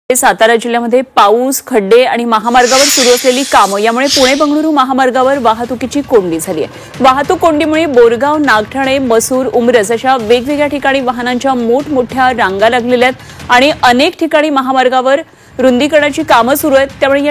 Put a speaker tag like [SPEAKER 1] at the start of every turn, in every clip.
[SPEAKER 1] सातारा जिल्ह्यामध्ये पाऊस, खड्डे आणि महामार्गावर सुरू असलेली कामं यामुळे पुणे-बंगळुरू महामार्गावर वाहतुकीची कोंडी झाली आहे। वाहतूक कोंडीमुळे बोरगाव, नागठाणे, मसूर, उमरस अशा वेगवेगळ्या ठिकाणी वाहनांच्या मोठमोठ्या रांगा लागलेल्या आहेत आणि अनेक ठिकाणी महामार्गावर रुंदीकरणाची कामं सुरू आहेत। त्यामुळे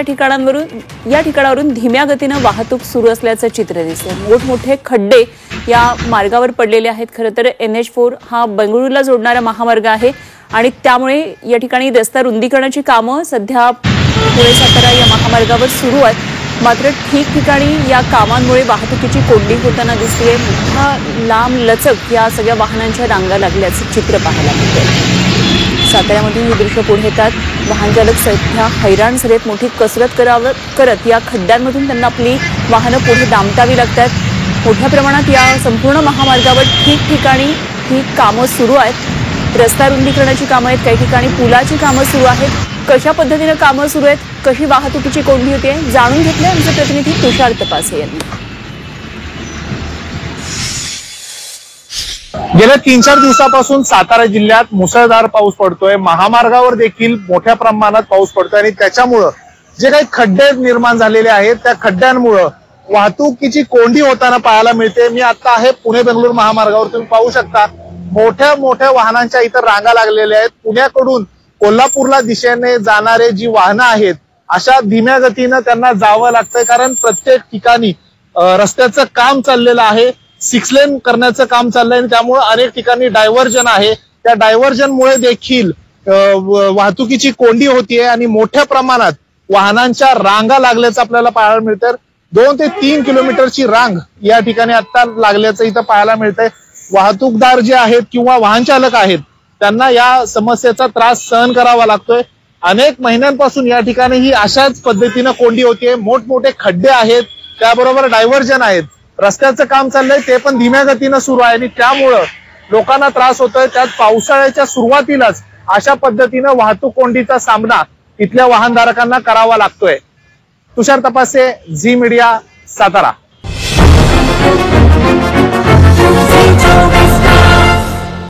[SPEAKER 1] या ठिकाणावरून धीम्या गतीने वाहतूक सुरू असल्याचं चित्र दिसतंय। मोठमोठे खड्डे या मार्गावर पडलेले आहेत। खरं तर NH4 हा बंगळुरूला जोडणारा महामार्ग आहे आणि त्यामुळे या ठिकाणी रस्ता रुंदीकरणाची कामं सध्या पुणे सातारा या महामार्गावर सुरू आहेत। मात्र ठिकठिकाणी या कामांमुळे वाहतुकीची कोंडी होताना दिसते। मोठा लांब लचक या सगळ्या वाहनांच्या रांगा लागल्याचं चित्र पाहायला मिळतंय। साताऱ्यामध्ये ही दृश्य पुढे येतात। वाहन चालक सध्या हैराण झालेत। मोठी कसरत करत या खड्ड्यांमधून त्यांना आपली वाहनं पुढे दामटावी लागतात। मोठ्या प्रमाणात या संपूर्ण महामार्गावर ठिकठिकाणी ही कामं सुरू आहेत। रस्ता रुंदीकरणाची कामं आहेत, काही ठिकाणी पुलाची कामं सुरू आहेत। कशा पद्धतीने कामं सुरू आहेत, कशी वाहतुकीची कोंडी होते जाणून घेतले आमचे प्रतिनिधी तुषार तपासे यांनी।
[SPEAKER 2] गेल्या 3-4 दिवसापासून सातारा जिल्ह्यात मुसळधार पाऊस पडतोय। महामार्गावर देखील मोठ्या प्रमाणात पाऊस पडतोय आणि त्याच्यामुळे जे काही खड्डे निर्माण झालेले आहेत त्या खड्ड्यांमुळे वाहतुकीची कोंडी होताना पाहायला मिळते। मी आता आहे पुणे-बेंगळूर महामार्गावर, तुम्ही पाहू शकता मोठ्या मोठ्या वाहनांच्या इतर रांगा लागलेल्या आहेत। पुण्याकडून कोल्हापूरला दिशेने जाणारे जी वाहनं आहेत अशा धीम्या गतीनं त्यांना जावं लागतंय, कारण प्रत्येक ठिकाणी रस्त्याचं काम चाललेलं आहे। 6 लेन करण्याचं काम चाललंय आणि त्यामुळे अनेक ठिकाणी डायव्हर्जन आहे। त्या डायव्हर्जनमुळे देखील वाहतुकीची कोंडी होतीये आणि मोठ्या प्रमाणात वाहनांच्या रांगा लागल्याचं आपल्याला पाहायला मिळतं। 2 ते 3 किलोमीटरची रांग या ठिकाणी आता लागल्याचं इथं पाहायला मिळतंय। वाहतूकदार जे आहेत किंवा वाहन चालक आहेत त्यांना या समस्येचा त्रास सहन करावा लागतोय। अनेक महिन्यांपासून या ठिकाणी ही अशाच पद्धतीनं कोंडी होतीये। मोठमोठे खड्डे आहेत, त्याबरोबर डायव्हर्जन आहेत। रस्त्याचं काम चाललंय ते पण धीम्या गतीनं सुरू आहे आणि त्यामुळं लोकांना त्रास होतोय। त्यात पावसाळ्याच्या सुरुवातीलाच अशा पद्धतीनं वाहतूक कोंडीचा सामना इथल्या वाहनधारकांना करावा लागतोय। तुषार तपासे, झी मीडिया, सातारा।